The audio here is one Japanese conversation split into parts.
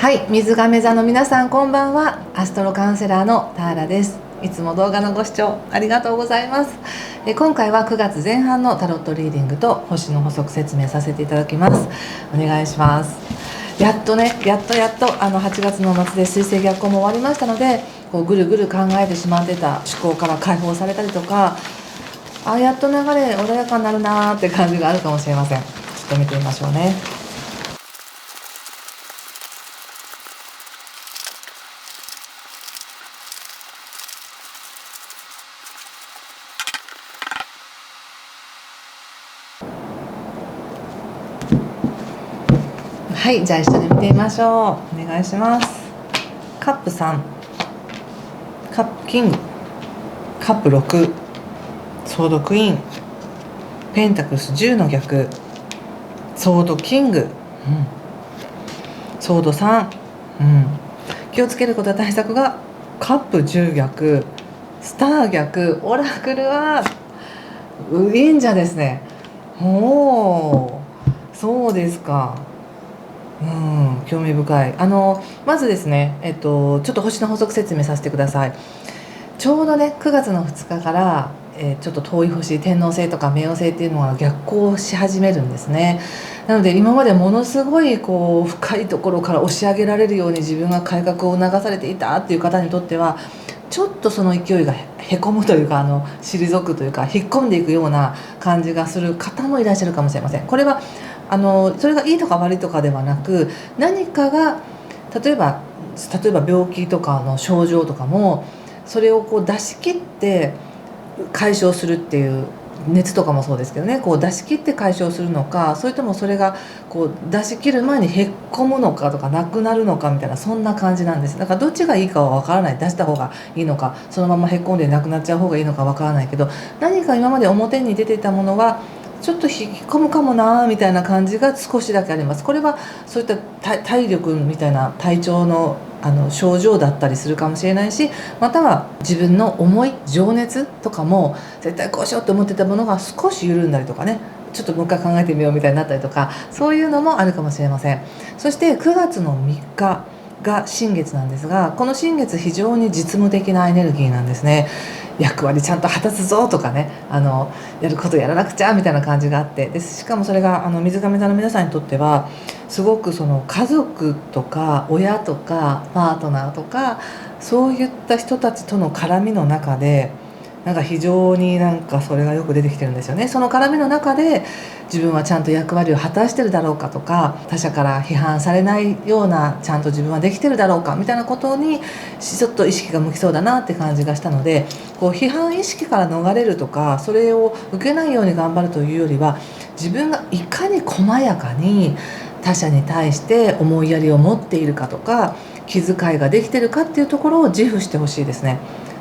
はい、水亀座の皆さんこんばんは。アストロカウンセラーのターラです。いつも動画のご視聴ありがとうございます。今回は9月前半のタロットリーディングと星の補足説明させていただきます。お願いします。やっと8月の末で水星逆行も終わりましたので、こうぐるぐる考えてしまってた思考から解放されたりとか、やっと流れ穏やかになるなーって感じがあるかもしれません。ちょっと見てみましょうね。はい、じゃあ一緒に見てみましょう。お願いします。カップ3、カップキング、カップ6、ソードクイーン、ペンタクルス10の逆、ソードキング、ソード3、気をつけることは対策がカップ10逆、スター逆、オラクルは忍者ですね。そうですか。興味深い。まずですね、ちょっと星の補足説明させてください。ちょうどね9月の2日から、ちょっと遠い星天王星とか冥王星っていうのが逆行し始めるんですね。なので今までものすごいこう深いところから押し上げられるように自分が改革を促されていたっていう方にとっては、ちょっとその勢いがへこむというか退くというか引っ込んでいくような感じがする方もいらっしゃるかもしれません。これはそれがいいとか悪いとかではなく、何かが例えば病気とかの症状とかもそれをこう出し切って解消するっていう、熱とかもそうですけどね、こう出し切って解消するのか、それともそれがこう出し切る前にへっこむのかとかなくなるのかみたいな、そんな感じなんです。だからどっちがいいかは分からない。出した方がいいのか、そのままへっこんでなくなっちゃう方がいいのか分からないけど、何か今まで表に出てたものはちょっと引き込むかもなみたいな感じが少しだけあります。これはそういった体力みたいな体調の症状だったりするかもしれないし、または自分の思い情熱とかも絶対こうしようと思ってたものが少し緩んだりとかね、ちょっともう一回考えてみようみたいになったりとか、そういうのもあるかもしれません。そして9月の3日が新月なんですが、この新月非常に実務的なエネルギーなんですね。役割ちゃんと果たすぞとかね、やることやらなくちゃみたいな感じがあって、でしかもそれが水亀座の皆さんにとってはすごくその家族とか親とかパートナーとかそういった人たちとの絡みの中で非常にそれがよく出てきてるんですよね。その絡みの中で自分はちゃんと役割を果たしてるだろうかとか、他者から批判されないようなちゃんと自分はできてるだろうかみたいなことにちょっと意識が向きそうだなって感じがしたので、こう批判意識から逃れるとかそれを受けないように頑張るというよりは、自分がいかに細やかに他者に対して思いやりを持っているかとか気遣いができてるかっていうところを自負してほしいですね。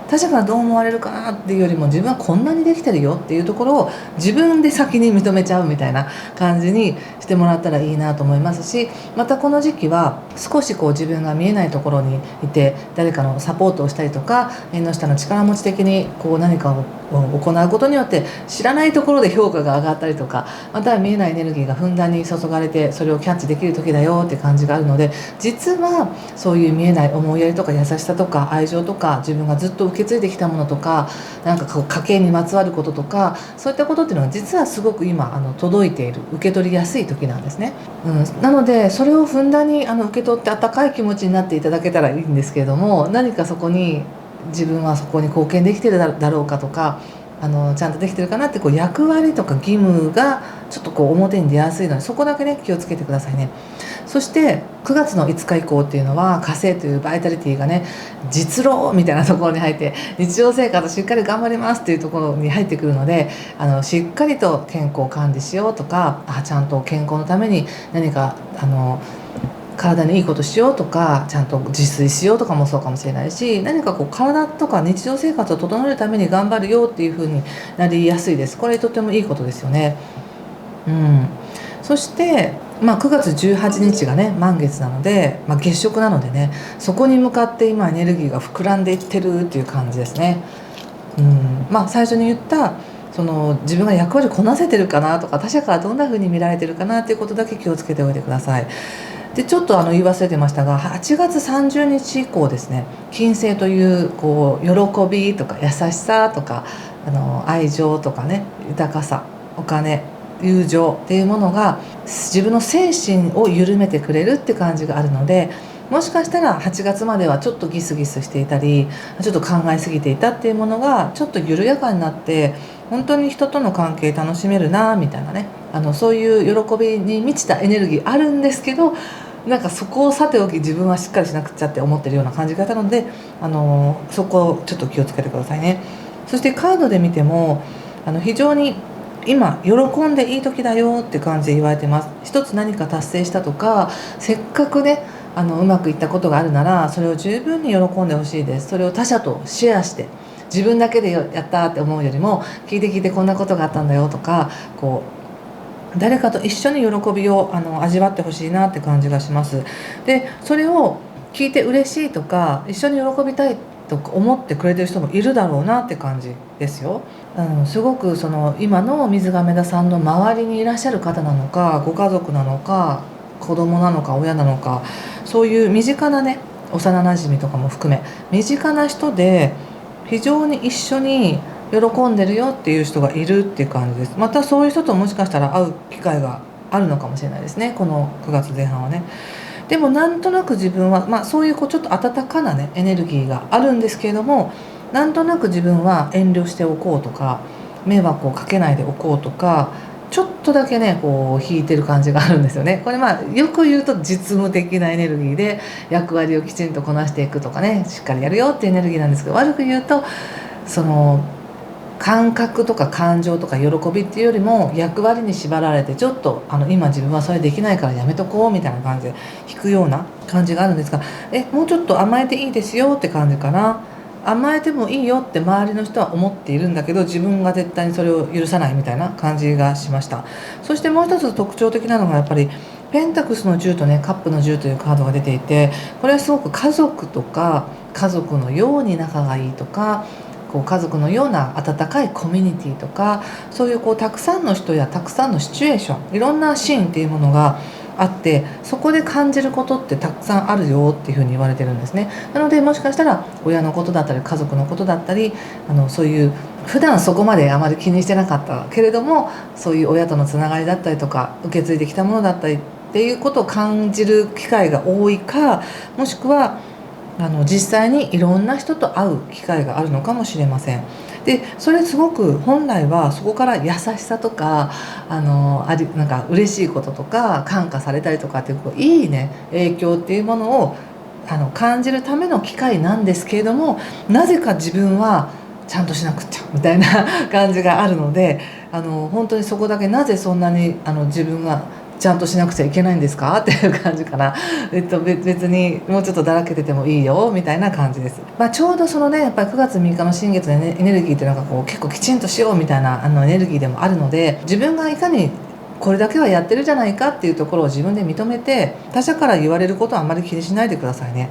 他者からどう思われるかなっていうよりも、自分はこんなにできてるよっていうところを自分で先に認めちゃうみたいな感じにしてもらったらいいなと思いますし、またこの時期は少しこう自分が見えないところにいて誰かのサポートをしたりとか、縁の下の力持ち的にこう何かを行うことによって知らないところで評価が上がったりとか、または見えないエネルギーがふんだんに注がれてそれをキャッチできる時だよって感じがあるので、実はそういう見えない思いやりとか優しさとか愛情とか、自分がずっと受け継いできたものとか、こう家計にまつわることとか、そういったことっていうのは実はすごく今届いている、受け取りやすい時なんですね。なのでそれをふんだんに受け取って温かい気持ちになっていただけたらいいんですけれども、何かそこに自分はそこに貢献できてるだろうかとか、ちゃんとできてるかなってこう役割とか義務がちょっとこう表に出やすいので、そこだけね気をつけてくださいね。そして9月の5日以降っていうのは火星というバイタリティがね、実労みたいなところに入って日常生活しっかり頑張りますっていうところに入ってくるので、しっかりと健康管理しようとか、ちゃんと健康のために何か体にいいことしようとか、ちゃんと自炊しようとかもそうかもしれないし、何かこう体とか日常生活を整えるために頑張るよっていう風になりやすいです。これとてもいいことですよね。そして、9月18日がね満月なので、月食なのでね、そこに向かって今エネルギーが膨らんでいってるっていう感じですね。最初に言ったその自分が役割こなせてるかなとか、他者からどんな風に見られてるかなっていうことだけ気をつけておいてください。でちょっと言い忘れてましたが、8月30日以降ですね、金星という喜びとか優しさとか愛情とかね、豊かさ、お金、友情っていうものが自分の精神を緩めてくれるって感じがあるので、もしかしたら8月まではちょっとギスギスしていたり、ちょっと考えすぎていたっていうものがちょっと緩やかになって、本当に人との関係楽しめるなみたいなね、そういう喜びに満ちたエネルギーあるんですけど、なんかそこをさておき自分はしっかりしなくちゃって思ってるような感じ方なので、そこをちょっと気をつけてくださいね。そしてカードで見ても非常に今喜んでいい時だよって感じで言われてます。一つ何か達成したとか、せっかくねうまくいったことがあるなら、それを十分に喜んでほしいです。それを他者とシェアして、自分だけでやったって思うよりも、聞いてこんなことがあったんだよとか、誰かと一緒に喜びを味わってほしいなって感じがします。でそれを聞いて嬉しいとか、一緒に喜びたいと思ってくれてる人もいるだろうなって感じですよ。すごく今の水亀田さんの周りにいらっしゃる方なのか、ご家族なのか、子供なのか親なのか、そういう身近なね、幼なじみとかも含め身近な人で非常に一緒に喜んでるよっていう人がいるっていう感じです。またそういう人ともしかしたら会う機会があるのかもしれないですね、この9月前半はね。でもなんとなく自分は、そういうちょっと温かなねエネルギーがあるんですけれども、なんとなく自分は遠慮しておこうとか、迷惑をかけないでおこうとか、ちょっとだけね引いてる感じがあるんですよね。これよく言うと実務的なエネルギーで、役割をきちんとこなしていくとかね、しっかりやるよっていうエネルギーなんですけど、悪く言うと感覚とか感情とか喜びっていうよりも、役割に縛られて、ちょっと今自分はそれできないからやめとこうみたいな感じで引くような感じがあるんですが、もうちょっと甘えていいですよって感じかな。甘えてもいいよって周りの人は思っているんだけど、自分が絶対にそれを許さないみたいな感じがしました。そしてもう一つ特徴的なのが、やっぱりペンタクスの10とねカップの10というカードが出ていて、これはすごく家族とか、家族のように仲がいいとか、家族のような温かいコミュニティとか、そういうたくさんの人やたくさんのシチュエーション、いろんなシーンっていうものがあって、そこで感じることってたくさんあるよっていうふうに言われてるんですね。なのでもしかしたら親のことだったり家族のことだったり、そういう普段そこまであまり気にしてなかったけれども、そういう親とのつながりだったりとか、受け継いできたものだったりっていうことを感じる機会が多いか、もしくは実際にいろんな人と会う機会があるのかもしれません。でそれすごく本来はそこから優しさとかなんか嬉しいこととか、感化されたりとかっていういいね影響っていうものを感じるための機会なんですけれども、なぜか自分はちゃんとしなくっちゃみたいな感じがあるので、本当にそこだけなぜそんなに自分がちゃんとしなくちゃいけないんですかっていう感じかな。別にもうちょっとだらけててもいいよみたいな感じです。ちょうどそのね、やっぱり9月3日の新月のエネルギーっていうのが結構きちんとしようみたいなエネルギーでもあるので、自分がいかにこれだけはやってるじゃないかっていうところを自分で認めて、他者から言われることはあんまり気にしないでくださいね。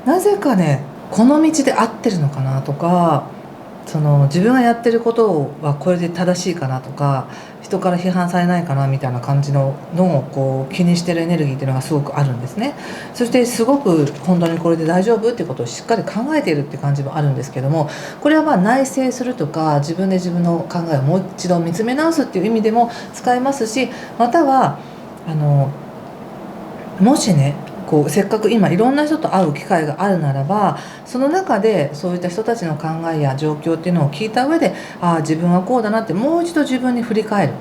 なぜかね、この道で合ってるのかなとか、自分がやってることはこれで正しいかなとか、人から批判されないかなみたいな感じのを気にしてるエネルギーっていうのがすごくあるんですね。そしてすごく本当にこれで大丈夫っていうことをしっかり考えているっていう感じもあるんですけども、これは内省するとか、自分で自分の考えをもう一度見つめ直すっていう意味でも使えますし、またはもしねせっかく今いろんな人と会う機会があるならば、その中でそういった人たちの考えや状況っていうのを聞いた上で、自分はこうだなってもう一度自分に振り返る。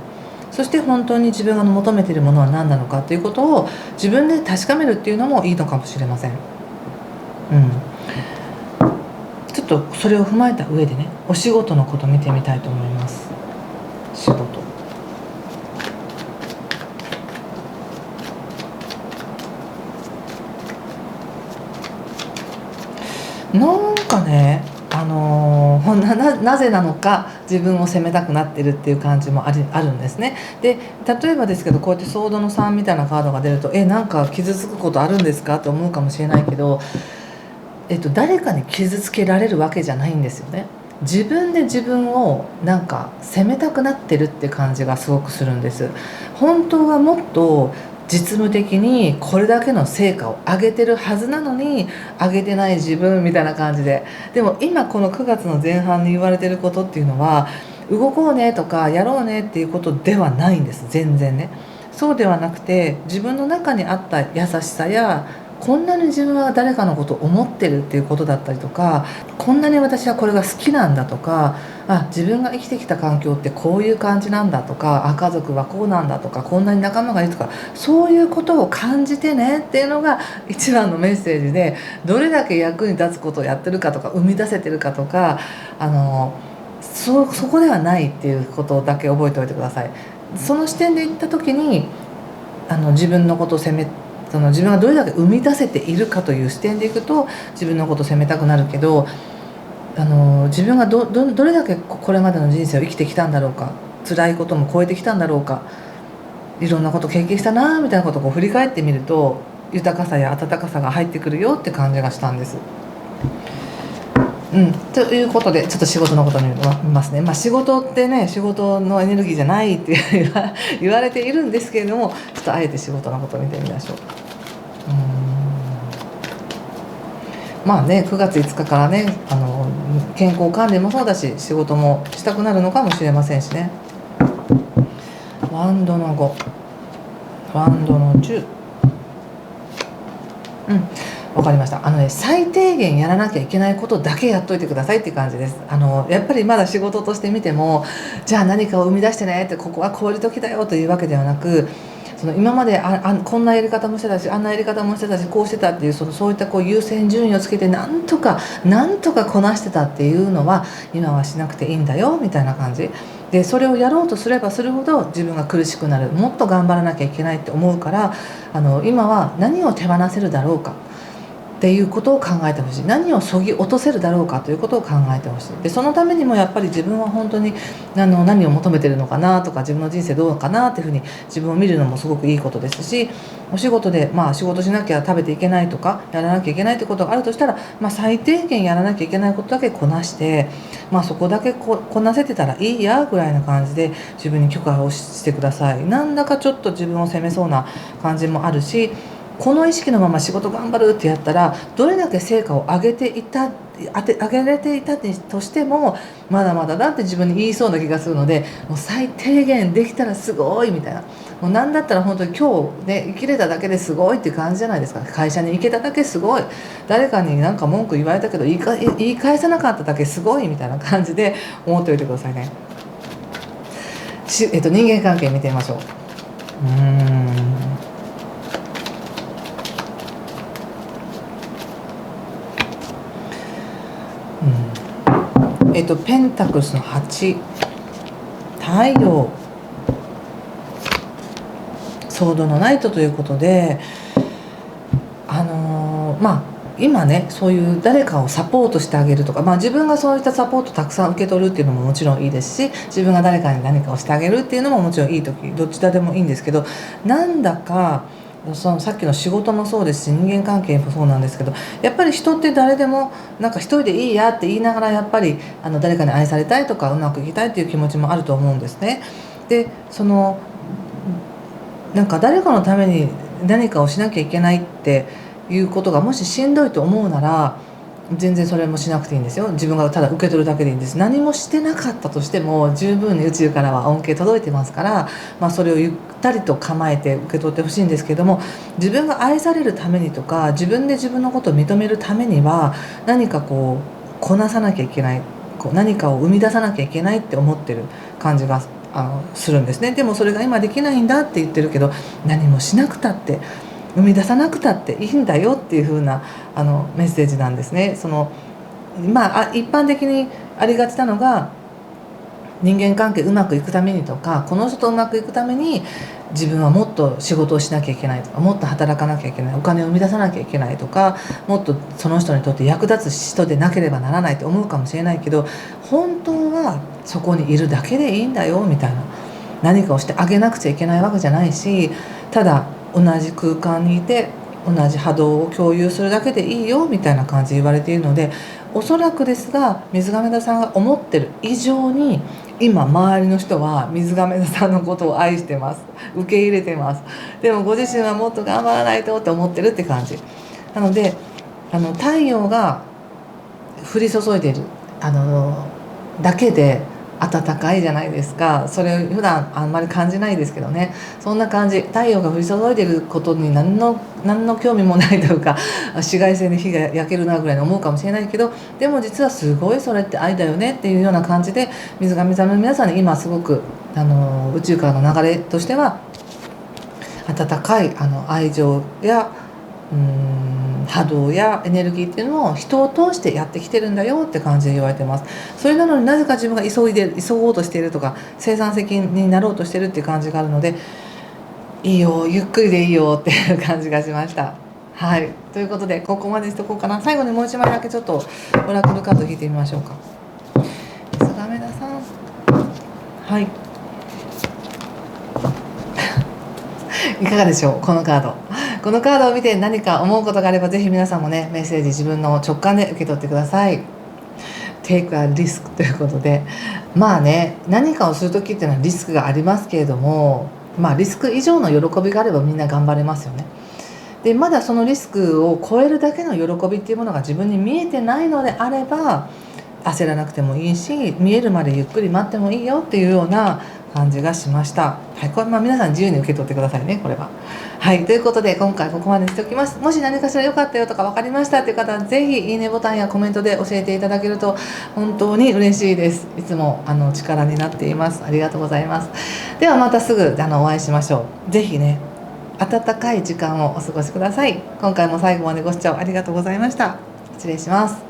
そして本当に自分が求めているものは何なのかということを自分で確かめるっていうのもいいのかもしれません。ちょっとそれを踏まえた上でね、お仕事のこと見てみたいと思います。仕事、なんかね、なぜなのか自分を責めたくなってるっていう感じもあるんですね。で例えばですけど、こうやってソードの3みたいなカードが出ると、なんか傷つくことあるんですかって思うかもしれないけど、誰かに傷つけられるわけじゃないんですよね。自分で自分をなんか責めたくなってるって感じがすごくするんです。本当はもっと実務的にこれだけの成果を上げてるはずなのに上げてない自分みたいな感じで、でも今この9月の前半に言われてることっていうのは動こうねとかやろうねっていうことではないんです。全然ね、そうではなくて、自分の中にあった優しさや、こんなに自分は誰かのことを思ってるっていうことだったりとか、こんなに私はこれが好きなんだとか、自分が生きてきた環境ってこういう感じなんだとか、家族はこうなんだとか、こんなに仲間がいるとか、そういうことを感じてねっていうのが一番のメッセージで、どれだけ役に立つことをやってるかとか生み出せてるかとか、そこではないっていうことだけ覚えておいてください。その視点で言った時に自分のことを自分がどれだけ生み出せているかという視点でいくと自分のことを責めたくなるけど、自分がどれだけこれまでの人生を生きてきたんだろうか、辛いことも超えてきたんだろうか、いろんなこと経験したなみたいなことを振り返ってみると、豊かさや温かさが入ってくるよって感じがしたんです。ということでちょっと仕事のことに見ますね。仕事ってね、仕事のエネルギーじゃないって言われているんですけれども、ちょっとあえて仕事のことを見てみましょう。9月5日からね、健康管理もそうだし仕事もしたくなるのかもしれませんしね。ワンドの5、ワンドの10。わかりました。最低限やらなきゃいけないことだけやっといてくださいっていう感じです。やっぱりまだ仕事として見ても、じゃあ何かを生み出してねって、ここはこういう時だよというわけではなく、今までこんなやり方もしてたし、あんなやり方もしてたし、こうしてたっていうそういった優先順位をつけてなんとかこなしてたっていうのは今はしなくていいんだよみたいな感じで、それをやろうとすればするほど自分が苦しくなる、もっと頑張らなきゃいけないって思うから、今は何を手放せるだろうかっていうことを考えてほしい。何をそぎ落とせるだろうかということを考えてほしい。でそのためにもやっぱり自分は本当に何を求めてるのかなとか、自分の人生どうかなっていうふうに自分を見るのもすごくいいことですし、お仕事で仕事しなきゃ食べていけないとかやらなきゃいけないってことがあるとしたら、最低限やらなきゃいけないことだけこなして、そこだけこなせてたらいいやぐらいな感じで自分に許可をしてください。なんだかちょっと自分を責めそうな感じもあるし、この意識のまま仕事頑張るってやったら、どれだけ成果を上げれていたとしてもまだまだだって自分に言いそうな気がするので、もう最低限できたらすごいみたいな、もうなんだったら本当に今日ね生きれただけですごいっていう感じじゃないですか。会社に行けただけすごい、誰かになんか文句言われたけど言い返さなかっただけすごいみたいな感じで思っておいてくださいね。人間関係見てみましょう。ペンタクルスの8、太陽、ソードのナイトということで、今ねそういう誰かをサポートしてあげるとか、自分がそういったサポートたくさん受け取るっていうのももちろんいいですし、自分が誰かに何かをしてあげるっていうのももちろんいい時、どちらでもいいんですけど、なんだかさっきの仕事もそうですし人間関係もそうなんですけど、やっぱり人って誰でもなんか一人でいいやって言いながら、やっぱり誰かに愛されたいとかうまくいきたいっていう気持ちもあると思うんですね。でなんか誰かのために何かをしなきゃいけないっていうことがもししんどいと思うなら、全然それもしなくていいんですよ。自分がただ受け取るだけでいいんです。何もしてなかったとしても十分に宇宙からは恩恵届いてますから、それをゆったりと構えて受け取ってほしいんですけども、自分が愛されるためにとか自分で自分のことを認めるためには何かこなさなきゃいけない、何かを生み出さなきゃいけないって思ってる感じがするんですね。でもそれが今できないんだって言ってるけど、何もしなくたって生み出さなくたっていいんだよっていう風なメッセージなんですね。一般的にありがちなのが、人間関係うまくいくためにとか、この人とうまくいくために自分はもっと仕事をしなきゃいけないとか、もっと働かなきゃいけない、お金を生み出さなきゃいけないとか、もっとその人にとって役立つ人でなければならないと思うかもしれないけど、本当はそこにいるだけでいいんだよみたいな、何かをしてあげなくちゃいけないわけじゃないし、ただ同じ空間にいて同じ波動を共有するだけでいいよみたいな感じで言われているので、おそらくですが水亀座さんが思ってる以上に今周りの人は水亀座さんのことを愛してます、受け入れてます。でもご自身はもっと頑張らないとって思ってるって感じなので、太陽が降り注いでるだけで暖かいじゃないですか。それ普段あんまり感じないですけどね。そんな感じ、太陽が降り注いでることに何の興味もないというか、紫外線で火が焼けるなぐらいに思うかもしれないけど、でも実はすごいそれって愛だよねっていうような感じで、水上座の皆さんに今すごく宇宙からの流れとしては温かい愛情や波動やエネルギーっていうのを人を通してやってきてるんだよって感じで言われてます。それなのになぜか自分が急ごうとしているとか生産的になろうとしてるっていう感じがあるので、いいよゆっくりでいいよっていう感じがしました。はい、ということでここまでにしとこうかな。最後にもう一枚だけちょっとオラクルカード引いてみましょうか。水亀田さん、はいいかがでしょう。このカードを見て何か思うことがあれば、ぜひ皆さんもねメッセージ自分の直感で受け取ってください。Take a risk ということで、まあね、何かをする時っていうのはリスクがありますけれども、リスク以上の喜びがあればみんな頑張れますよね。でまだそのリスクを超えるだけの喜びっていうものが自分に見えてないのであれば、焦らなくてもいいし、見えるまでゆっくり待ってもいいよっていうような感じがしました。はい、これ皆さん自由に受け取ってくださいね、これは。はい、ということで今回ここまでにしておきます。もし何かしら良かったよとか分かりましたっていう方は、ぜひいいねボタンやコメントで教えていただけると本当に嬉しいです。いつも力になっています。ありがとうございます。ではまたすぐお会いしましょう。ぜひね、温かい時間をお過ごしください。今回も最後までご視聴ありがとうございました。失礼します。